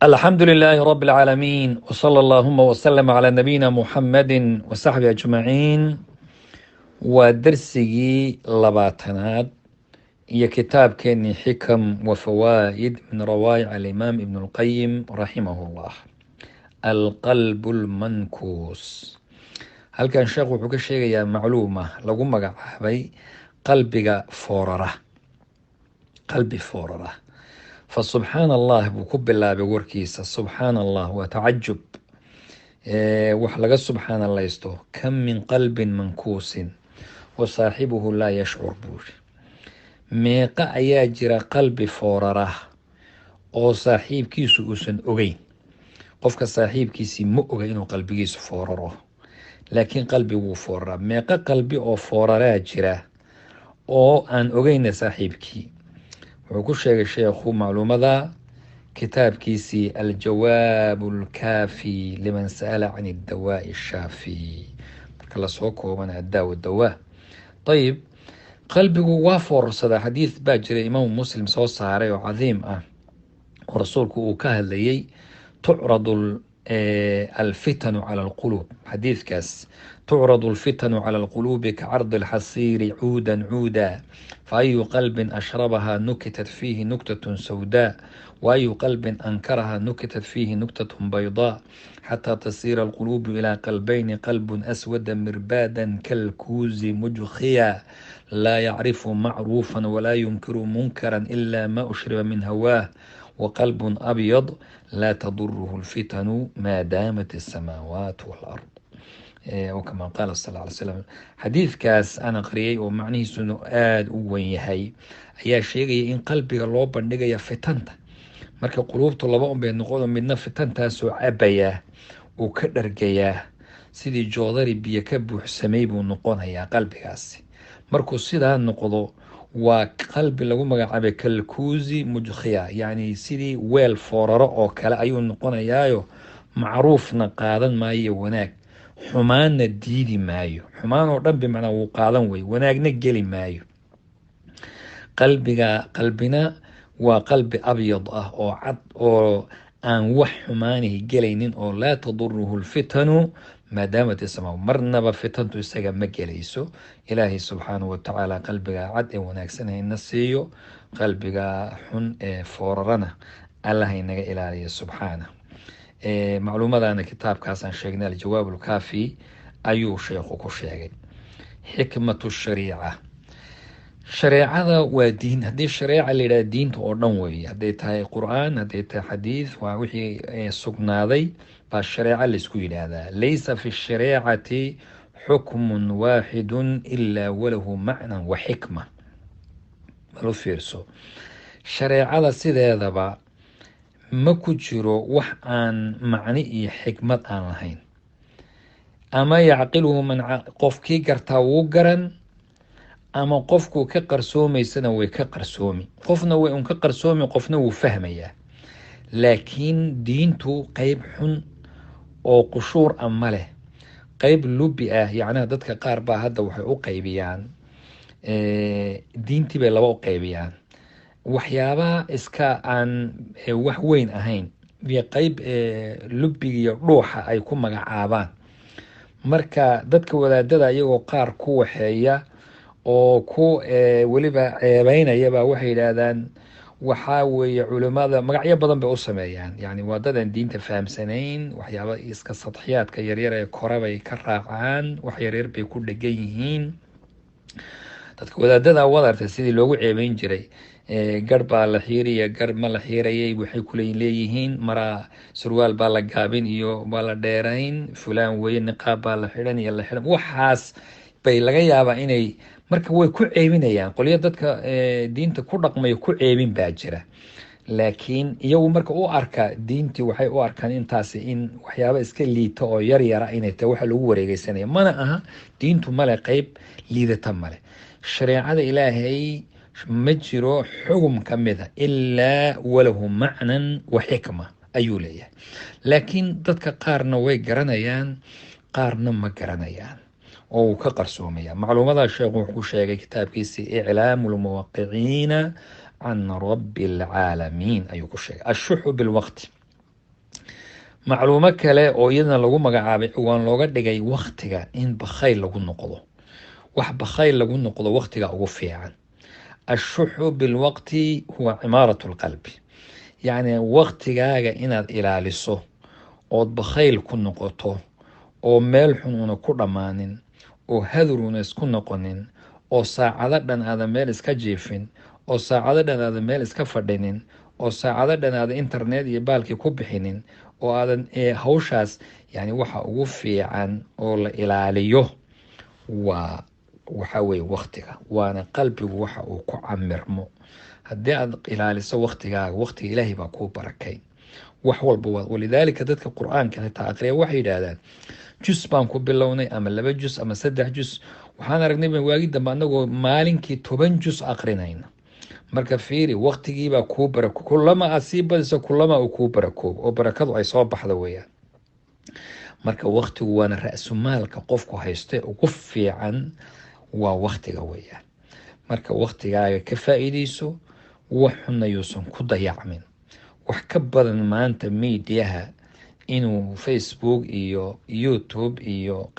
الحمد لله رب العالمين وصلى اللهم وسلم على نبينا محمد وصحبه أجمعين ودرسي لباتناد هي كتاب كني حكم وفوائد من روايع الإمام ابن القيم رحمه الله. القلب المنكوس. هل كان شيخ وحكى شيء يا معلومة لو مقعبي قلبك فوررة قلبي فوررة فسبحان الله بكب الله بوركيس سبحان الله وتعجب وحلقة سبحان الله يستو كم من قلب منكوس وصاحبه لا يشعر بور meeqa ayaa jira qalbi foorara oo saaxiibkiisu uusan ogeyn. qofka saaxiibkiisii ma oga inuu qalbigiisu fooraro, laakiin qalbiguu fooraraa. meeqa qalbi oo fooraraa jira oo aan ogeyna saaxiibkii. wuxuu ku sheegay sheekhu macluumada kitaabkiisii aljawaabu alkaafi liman sa'ala can iddawaa'i shaafi, marka lasoo koobana addaawa dawaa. ayib, qalbigu waa foorarsadaa. xadiid baa jira imaamu muslim soo saaray oo cadiim ah oo rasuulku uu ka hadlayay tucradu alfitanu cala alquluub. xadiidkaas tucradu alfitanu cala alquluubi kacardi alxasiiri cuudan cuuda faayu qalbin ashrabahaa nukitat fiihi nuktatun sawdaa waayu qalbin ankarahaa nukitat fiihi nuktatun baydaa xataa tasiira alquluubu ilaa qalbayni qalbun aswada mirbaadan kalkuuzi mujkhiya laa yacrifu macruufan walaa yunkiru munkaran ilaa ma ushriba min hawaah waqalbun abyad laa taduruhu lfitanu maa daamat asamaawaat walard. kama qaala sal ly slam. xadiidkaas aan aqriyay oo macnihiisuna aada u weyn yahay ayaa sheegaya in qalbiga loo bandhigaya fitanta. marka quluubtu laba unbay noqodo, midna fitantaasoo cabayaa uu ka dhargayaa sidii joodari biyo ka buuxsamay buu noqonayaa qalbigaasi. markuu sidaa noqdo waa qalbi lagu magacaabay kalkuuzi mujkhiya, yacni sidii weel fooraro oo kale ayuu noqonayaayo macruufna qaadan maayo, wanaag xumaanna diidi maayo. xumaan oo dhan bimacnaa wuu qaadan wey, wanaagna geli maayo. qalbina waa qalbi abyad ah oo cad oo aan wax xumaanihi gelaynin oo laa taduruhu lfitanu maadaamat isama, marnaba fitantu isaga ma gelayso. ilaahay subxaanahu watacaala qalbiga cad ee wanaagsan hayna siiyo, qalbiga xun ee foorarana alla haynaga ilaaliyo subxaana. macluumadana kitaabkaasaan sheegnay aljawaab alkaafi ayuu sheekhu ku sheegay. xikmatu shariica. shareecada waa diin. haddii shareeca la yidhaha diinta oo dhan weeye, hadday tahay qur-aan, hadday tahay xadiid, waa wixii sugnaaday baa shareeca laysku yidhaahdaa. laysa fi shareecati xukmun waaxidun ilaa walahu macnan wa xikma. bal u fiirso, shareecada sideedaba ma ku jiro wax aan macni iyo xikmad aan lahayn. ama yacqiluhu man qofkii gartaa wuu garan, ama qofku ka qarsoomaysana way ka qarsoomi. qofna way un ka qarsoomi, qofna wuu fahmayaa. laakiin diintu qeyb xun oo qushuur ah ma leh, qeyb lubi ah. yacnaha dadka qaar baa hadda waxay u qeybiyaan diintii bay laba u qeybiyaan, waxyaabaha iska aan wax weyn ahayn iyo qeyb lubiga iyo dhuuxa ay ku magacaabaan. marka dadka wadaadada iyagoo qaar ku waxeeya oo ku weliba ceebeynayaba waxay yidhaahdaan waxaa weeye culimada magacyo badan bay u sameeyaan. yani waa dadaan diinta fahamsanayn, waxyaaba iska sadxiyaadka yaryar ee kore bay ka raacaan, wax yaryar bay ku dhegan yihiin. dadka wadaadada wadarta sidii loogu ceebeyn jiray, gar baa la xiiriya gar ma la xiirayay, waxay kuleeyihiin maraa surwaal baa la gaabin iyo baa la dheerayn, fulaan weye niqaab baa la xidhan iyo la xidhan. waxaas bay laga yaabaa inay marka way ku ceebinayaan. qolyo dadka diinta ku dhaqmayo ku ceebin baa jira, laakiin iyagu marka u arka diintii waxay u arkaan intaasi in waxyaaba iska liita oo yaryara inay tahay waxa lagu wareegeysanaya. mana aha, diintu male qeyb liidata male. shareecada ilaahay ma jiro xugum ka mida ilaa walahu macnan wa xikma ayuu leeyahay. laakiin dadka qaarna way garanayaan, qaarna ma garanayaan oo uu ka qarsoomaya. macluumada sheekhu wuxuu sheegay kitaabkiisii iclaamu lmuwaqiciina can rabi alcaalamiin ayuu ku sheegay. ashuxu bilwaqti. macluumo kale oo iyadana lagu magacaabay ciwaan looga dhigay waktiga in bakhayl lagu noqdo. wax bakhayl lagu noqdo waktiga ugu fiican. ashuxu bilwaqti huwa cimaaratu lqalbi, yacni waktigaaga inaad ilaaliso ood bakhayl ku noqoto oo meel xun una ku dhammaanin oo hadur una isku noqonin oo saacado dhan aadan meel iska jiifin oo saacado dhan aadan meel iska fadhinin oo saacado dhan aadan internet iyo baalkii ku bixinin oo aadan hawshaas, yani waxa ugu fiican oo la ilaaliyo waxa weye waktiga, waana qalbigu waxa uu ku camirmo. haddii aad ilaaliso waktigaaga, waktiga ilaahay baa kuu barakay wax walba. walidaalika dadka qur-aanka xitaa aqriya waxay yidhaahdaan jus baan ku bilownay ama 2 jus ama 3 jus. waxaan aragnay waagi dambe anagoo maalinkii 10 jus aqrinayna. marka fiiri, waktigiibaa kuu barako, kulama aad sii badiso kulama uu kuu barakoobo oo barakadu ay soo baxda weyaan. marka waktigu waana ra-sumaalka qofku hayste ugu fiican waa waktiga weyaan. marka waktigaaga ka faa'iideyso, wax xunna yuusan ku dayacmin. wax ka badan maanta miidiyaha inuu Facebook iyo YouTube iyo